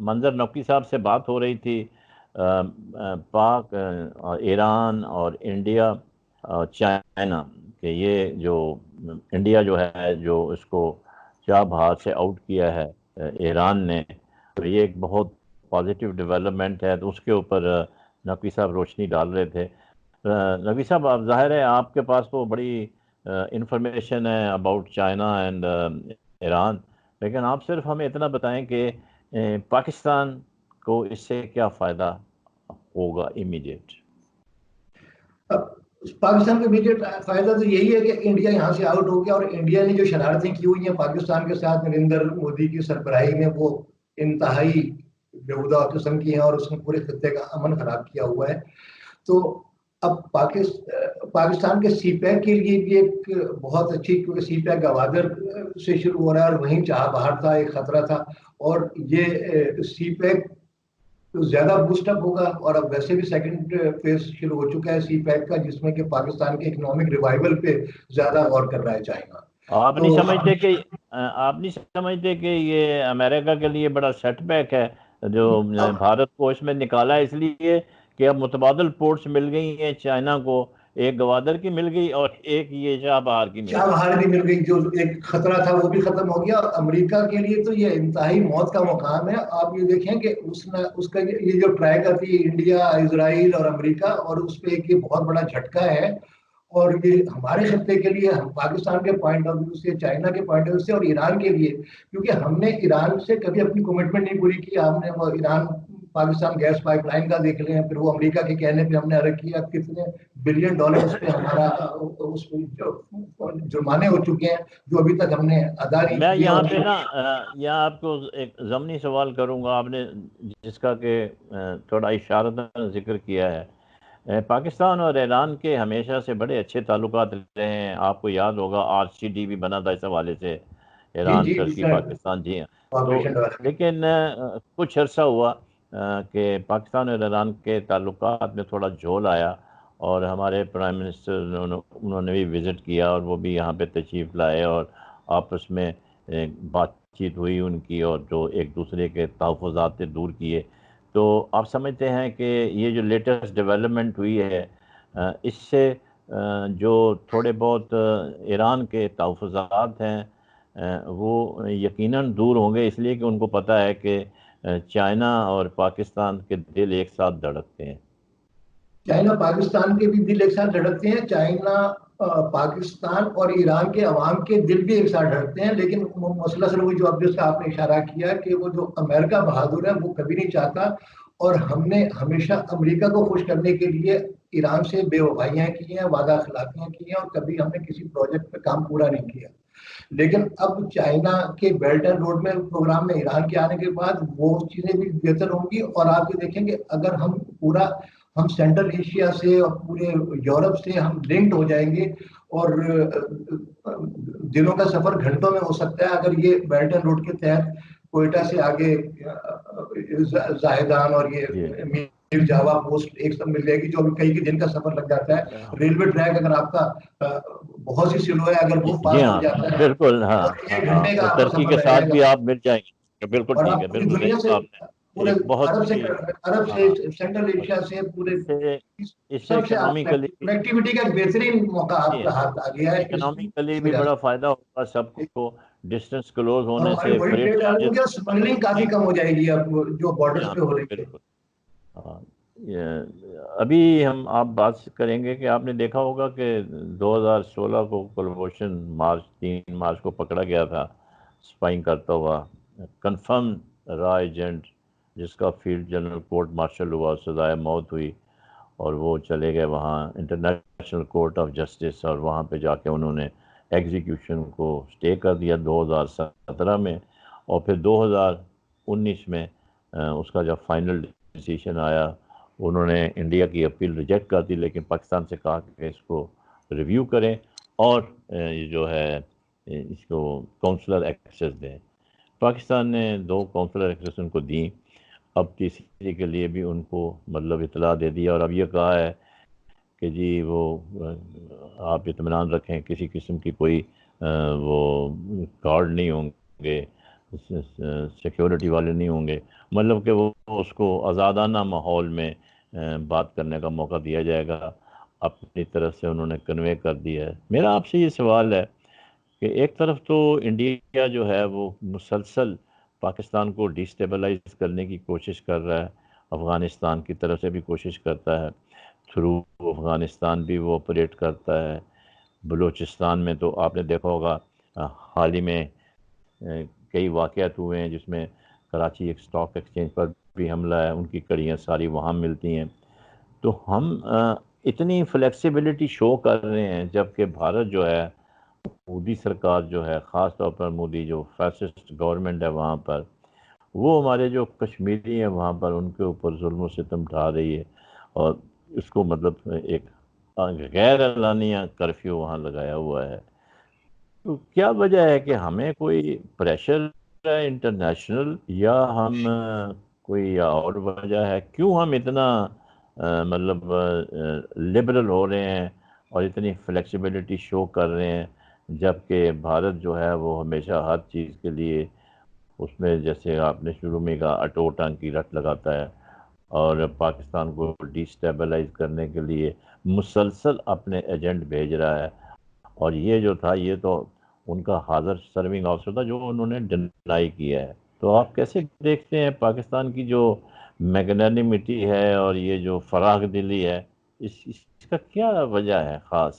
منظر نقوی صاحب سے بات ہو رہی تھی پاک اور ایران اور انڈیا اور چائنا کہ یہ جو انڈیا جو ہے جو اس کو چاب ہاتھ سے آؤٹ کیا ہے ایران نے، تو یہ ایک بہت پازیٹیو ڈیولپمنٹ ہے، تو اس کے اوپر نقوی صاحب روشنی ڈال رہے تھے۔ نقوی صاحب، آپ ظاہر ہے آپ کے پاس تو بڑی انفارمیشن ہے اباؤٹ چائنا اینڈ ایران، لیکن آپ صرف ہمیں اتنا بتائیں کہ پاکستان کو اس سے کیا فائدہ ہوگا امیڈیٹ؟ پاکستان کا امیڈیٹ فائدہ تو یہی ہے کہ انڈیا یہاں سے آؤٹ ہو گیا، اور انڈیا نے جو شرارتیں کی ہوئی ہیں پاکستان کے ساتھ نریندر مودی کی سربراہی میں، وہ انتہائی بےہودہ قسم کی ہیں، اور اس نے پورے خطے کا امن خراب کیا ہوا ہے۔ تو اب پاکستان کے سی پیک کے لیے بھی ایک بہت اچھی، کیونکہ سی پیک گوادر سے شروع ہو رہا ہے اور وہیں چاہ باہر تھا، ایک خطرہ تھا، اور یہ سی پیک زیادہ بوسٹ اپ ہوگا، اور اب ویسے بھی سیکنڈ فیز شروع ہو چکا ہے سی پیک کا، جس میں کہ پاکستان کے اکنامک ریوائول پہ زیادہ غور کر رہا ہے چائنا۔ آپ نہیں سمجھتے کہ یہ امریکہ کے لیے بڑا سیٹ بیک ہے جو بھارت کو اس میں نکالا ہے، اس لیے کہ اب متبادل پورٹس مل گئی ہیں چائنا کو، ایک گوادر کی مل گئی اور ایک یہ شاہ بہار کی مل گئی۔ شاہ بہار بھی مل گئی، جو ایک خطرہ تھا وہ بھی ختم ہو گیا، اور امریکہ کے لیے تو یہ انتہائی موت کا مقام ہے۔ آپ یہ دیکھیں کہ اس کا یہ جو ٹرائیکا تھی انڈیا، اسرائیل اور امریکہ، اور اس پہ ایک یہ بہت بڑا جھٹکا ہے، اور یہ ہمارے خطے کے لیے، ہم پاکستان کے پوائنٹ آف ویو سے، چائنا کے پوائنٹ آف ویو سے، اور ایران کے لیے، کیونکہ ہم نے ایران سے کبھی اپنی کمٹمنٹ نہیں پوری کی۔ ہم نے وہ Iran Pakistan gas pipe line کا دیکھ لیں، پھر وہ امریکہ کے کہنے پہ ہم نے عرض کیا، کتنے بلین ڈالر اس پہ ہمارا اس پہ جرمانے ہو چکے ہیں جو ابھی تک ہم نے ادا نہیں میں کیے۔ یہاں پہ یہاں آپ کو ایک ضمنی سوال کروں گا، آپ نے جس کا کہ تھوڑا اشارتاً ذکر کیا ہے، پاکستان اور ایران کے ہمیشہ سے بڑے اچھے تعلقات رہے ہیں، آپ کو یاد ہوگا RCD بھی بنا تھا اس حوالے سے، ایران ٹرکی پاکستان، جی ہاں۔ تو لیکن کچھ عرصہ ہوا کہ پاکستان اور ایران کے تعلقات میں تھوڑا جھول آیا، اور ہمارے پرائم منسٹر انہوں نے بھی وزٹ کیا، اور وہ بھی یہاں پہ تشریف لائے، اور آپس میں بات چیت ہوئی ان کی، اور جو ایک دوسرے کے تحفظات سے دور کیے۔ تو آپ سمجھتے ہیں کہ یہ جو لیٹسٹ ڈیولپمنٹ ہوئی ہے، اس سے جو تھوڑے بہت ایران کے تحفظات ہیں وہ یقیناً دور ہوں گے، اس لیے کہ ان کو پتہ ہے کہ چائنا اور پاکستان کے دل ایک ساتھ دھڑکتے ہیں۔ چائنا پاکستان کے بھی دل ایک ساتھ دھڑکتے ہیں، چائنا پاکستان اور ایران کے عوام کے دل بھی ایک ساتھ دھڑکتے ہیں، لیکن مسئلہ صرف جو اب جس کا آپ نے اشارہ کیا کہ وہ جو امریکہ بہادر ہے وہ کبھی نہیں چاہتا، اور ہم نے ہمیشہ امریکہ کو خوش کرنے کے لیے ایران سے بے وفائیاں کی ہیں، وعدہ خلافیاں کی ہیں، اور کبھی ہم نے کسی پروجیکٹ پہ کام پورا نہیں کیا۔ لیکن اب چائنا کے بیلٹ اینڈ روڈ میں پروگرام میں ایران کے آنے کے بعد وہ چیزیں بھی بہتر ہوں گی، اور آپ یہ دیکھیں کہ اگر ہم سینٹرل ایشیا سے اور پورے یورپ سے ہم لنکڈ ہو جائیں گے، اور دنوں کا سفر گھنٹوں میں ہو سکتا ہے اگر یہ بیلٹ اینڈ روڈ کے تحت کوئٹہ سے آگے زاہدان اور یہ میر جاوا پوسٹ ایک سب مل جائے گی، جو کئی دن کا سفر لگ جاتا ہے۔ ریلوے ٹریک اگر آپ کا بہت سی سلو ہے، اگر وہ پاس ہو جاتا ہے، بالکل، ہاں، ایک گھنٹے کا آپ کا ترکی سفر کے رہ ساتھ جائے بھی گا، آپ مل جائیں گے۔ بالکل اور ٹھیک آپ ہے، پوری بالکل دنیا سے، آپ نے پورے ایک بہت عرب سے سینٹرل ایشیا سے پورے اس سے سب سے اکنامکلی کنیکٹیوٹی کا ایک بہترین موقع آپ کا ہاتھ آ گیا ہے اس اکنامکلی بھی وجہ بڑا سے۔ فائدہ ہوگا سب کو، ڈسٹنس کلوز اور ہونے ہماری سے بڑی فریٹ ٹریڈ چارجز ہوگی، اور اسمگلنگ کافی کم ہو جائے گی اب جو بارڈرز پہ ہو رہی ہے۔ بالکل، ہاں۔ ابھی ہم آپ بات کریں گے کہ آپ نے دیکھا ہوگا کہ 2016 کو کلبھوشن 3 مارچ کو پکڑا گیا تھا اسپائنگ کرتا ہوا، کنفرم را ایجنٹ، جس کا فیلڈ جنرل کورٹ مارشل ہوا، سزائے موت ہوئی، اور وہ چلے گئے وہاں انٹرنیشنل کورٹ آف جسٹس، اور وہاں پہ جا کے انہوں نے ایگزیکیوشن کو سٹے کر دیا 2017 میں، اور پھر 2019 میں اس کا جب فائنل ڈیسیشن آیا، انہوں نے انڈیا کی اپیل ریجیکٹ کر دی، لیکن پاکستان سے کہا کہ اس کو ریویو کریں اور جو ہے اس کو کونسلر ایکسیس دیں۔ پاکستان نے 2 کونسلر ایکسیس ان کو دیں، اب تیسری کے لیے بھی ان کو مطلب اطلاع دے دیا، اور اب یہ کہا ہے کہ جی وہ آپ اطمینان رکھیں، کسی قسم کی کوئی وہ کارڈ نہیں ہوں گے، سیکیورٹی والے نہیں ہوں گے، مطلب کہ وہ اس کو آزادانہ ماحول میں بات کرنے کا موقع دیا جائے گا، اپنی طرف سے انہوں نے کنوے کر دیا ہے۔ میرا آپ سے یہ سوال ہے کہ ایک طرف تو انڈیا جو ہے وہ مسلسل پاکستان کو ڈیسٹیبلائز کرنے کی کوشش کر رہا ہے، افغانستان کی طرف سے بھی کوشش کرتا ہے، تھرو افغانستان بھی وہ آپریٹ کرتا ہے، بلوچستان میں تو آپ نے دیکھا ہوگا حال ہی میں کئی واقعات ہوئے ہیں جس میں کراچی ایک اسٹاک ایکسچینج پر بھی حملہ ہے، ان کی کڑیاں ساری وہاں ملتی ہیں۔ تو ہم اتنی فلیکسیبلٹی شو کر رہے ہیں، جبکہ بھارت جو ہے، مودی سرکار جو ہے، خاص طور پر مودی جو فیسسٹ گورنمنٹ ہے وہاں پر، وہ ہمارے جو کشمیری ہیں وہاں پر ان کے اوپر ظلم و ستم ڈھا رہی ہے، اور اس کو مطلب ایک غیر اعلانیہ کرفیو وہاں لگایا ہوا ہے۔ تو کیا وجہ ہے کہ ہمیں کوئی پریشر ہے انٹرنیشنل، یا ہم کوئی اور وجہ ہے کیوں ہم اتنا مطلب لبرل ہو رہے ہیں اور اتنی فلیکسیبلٹی شو کر رہے ہیں، جبکہ بھارت جو ہے وہ ہمیشہ ہر چیز کے لیے اس میں، جیسے آپ نے شروع میں کہا، اٹوٹان کی رٹ لگاتا ہے اور پاکستان کو ڈیسٹیبلائز کرنے کے لیے مسلسل اپنے ایجنٹ بھیج رہا ہے۔ اور یہ جو تھا، یہ تو ان کا حاضر سرونگ آفیسر تھا جو انہوں نے ڈینائی کیا ہے۔ تو آپ کیسے دیکھتے ہیں پاکستان کی جو میگنانیمٹی ہے اور یہ جو فراخ دلی ہے، اس کا کیا وجہ ہے خاص؟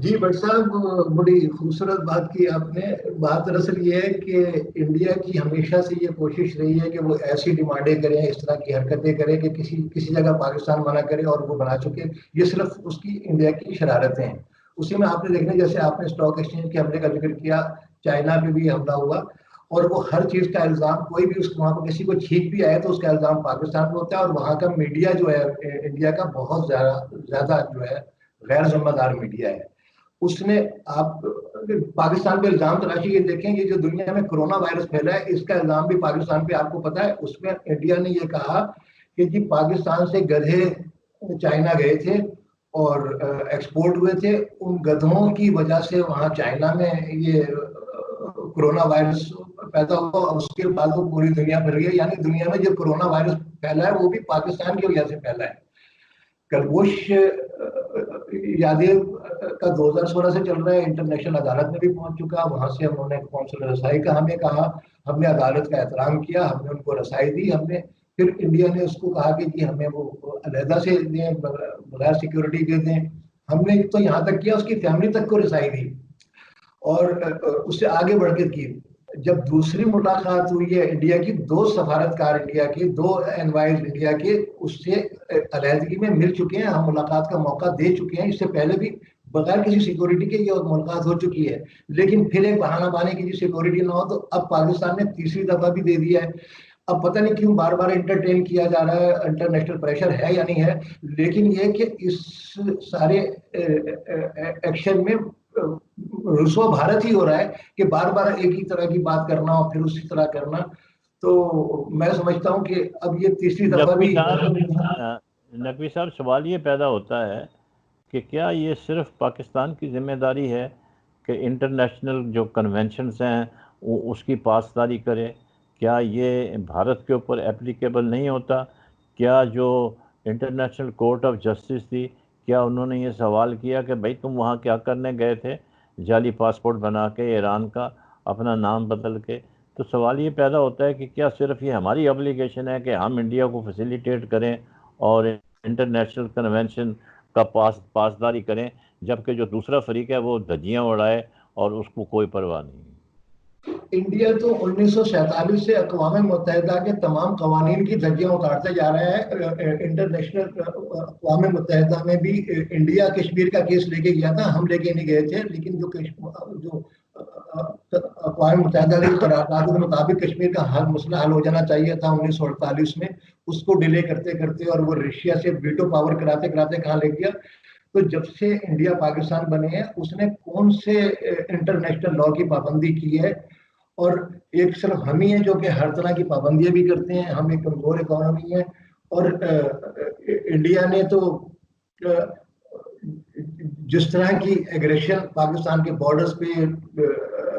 جی بٹ صاحب، بڑی خوبصورت بات کی آپ نے۔ بات دراصل یہ ہے کہ انڈیا کی ہمیشہ سے یہ کوشش رہی ہے کہ وہ ایسی ڈیمانڈیں کریں، اس طرح کی حرکتیں کریں کہ کسی جگہ پاکستان منع کرے اور وہ بنا چکے۔ یہ صرف اس کی انڈیا کی شرارتیں ہیں۔ اسی میں آپ نے دیکھنا، جیسے آپ نے اسٹاک ایکسچینج کے حملے کا ذکر کیا، چائنا پہ بھی حملہ ہوا، اور وہ ہر چیز کا الزام، کوئی بھی وہاں پہ کسی کو چھینک بھی آئے تو اس کا الزام پاکستان پہ ہوتا ہے، اور وہاں کا میڈیا جو ہے انڈیا کا بہت زیادہ جو ہے غیر ذمہ دار میڈیا ہے۔ اس نے آپ پاکستان پہ الزام تراشی یہ دیکھیں، یہ جو دنیا میں کرونا وائرس پھیلا ہے اس کا الزام بھی پاکستان پہ آپ کو پتا ہے۔ اس میں انڈیا نے یہ کہا کہ جی پاکستان سے گدھے چائنا گئے تھے اور ایکسپورٹ ہوئے تھے، ان گدھوں کی وجہ سے وہاں چائنا میں یہ کرونا وائرس پیدا ہوا، اور اس کے بعد وہ پوری دنیا پھیل گئی۔ یعنی دنیا میں جو کرونا وائرس پھیلا ہے وہ بھی پاکستان کی وجہ سے پھیلا ہے۔ کلبوش یادیو کا 2016 سے چل رہا ہے، انٹرنیشنل عدالت میں بھی پہنچ چکا، وہاں سے ہم نے قونصل رسائی کا ہمیں کہا، ہم نے عدالت کا احترام کیا، ہم نے ان کو رسائی دی، ہم نے پھر انڈیا نے اس کو کہا کہ جی ہمیں وہ علیحدہ سے دیں، بغیر سیکیورٹی کے دیں۔ ہم نے تو یہاں تک کیا اس کی فیملی تک کو رسائی دی، اور اس سے آگے بڑھ کے کی۔ جب دوسری ملاقات ہوئی ہے انڈیا کی، 2 سفارتکار انڈیا کے، 2 انوائز انڈیا کے اس سے علیحدگی میں مل چکے ہیں، ہم ملاقات کا موقع دے چکے ہیں۔ اس سے پہلے بھی بغیر کسی سیکورٹی کے یہ ملاقات ہو چکی ہے، لیکن پھر ایک بہانہ بانے کی جی سیکورٹی نہ ہو، تو اب پاکستان نے تیسری دفعہ بھی دے دیا ہے۔ اب پتہ نہیں کیوں بار بار انٹرٹین کیا جا رہا ہے، انٹرنیشنل پریشر ہے یا نہیں ہے، لیکن یہ کہ اس سارے ایکشن میں رسوا بھارت ہی ہو رہا ہے کہ بار بار ایک ہی طرح کی بات کرنا اور پھر اسی طرح کرنا۔ تو میں سمجھتا ہوں کہ اب یہ تیسری دفعہ بھی نقوی صاحب سوال یہ پیدا ہوتا ہے کہ کیا یہ صرف پاکستان کی ذمہ داری ہے کہ انٹرنیشنل جو کنونشنز ہیں وہ اس کی پاسداری کرے؟ کیا یہ بھارت کے اوپر اپلیکیبل نہیں ہوتا؟ کیا جو انٹرنیشنل کورٹ آف جسٹس تھی، کیا انہوں نے یہ سوال کیا کہ بھائی تم وہاں کیا کرنے گئے تھے جعلی پاسپورٹ بنا کے ایران کا، اپنا نام بدل کے؟ تو سوال یہ پیدا ہوتا ہے کہ کیا صرف یہ ہماری ابلیگیشن ہے کہ ہم انڈیا کو فیسیلیٹیٹ کریں اور انٹرنیشنل کنونشن کا پاسداری کریں، جبکہ جو دوسرا فریق ہے وہ دھجیاں اڑائے اور اس کو کوئی پرواہ نہیں؟ انڈیا تو 1947 سے اقوام متحدہ کے تمام قوانین کی دھجیاں اتارتے جا رہے ہیں۔ انٹرنیشنل اقوام متحدہ میں بھی انڈیا کشمیر کا کیس لے کے گیا تھا، ہم لے کے نہیں گئے تھے، لیکن جو اقوام متحدہ کے قرارداد کے مطابق کشمیر کا مسئلہ حل ہو جانا چاہیے تھا 1948 میں، اس کو ڈیلے کرتے کرتے اور وہ رشیا سے ویٹو پاور کراتے کراتے کہاں لے گیا۔ تو جب سے انڈیا پاکستان بنے ہیں اس نے کون سے انٹرنیشنل لا کی پابندی کی ہے؟ اور ایک صرف ہم ہی ہیں جو کہ ہر طرح کی پابندیاں بھی کرتے ہیں، ہم ایک کمزور اکانومی ہے۔ اور انڈیا نے تو جس طرح کی ایگریشن پاکستان کے بارڈرز پہ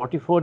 44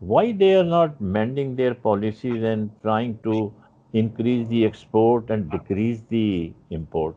why they are not mending their policies and trying to increase the export and decrease the import?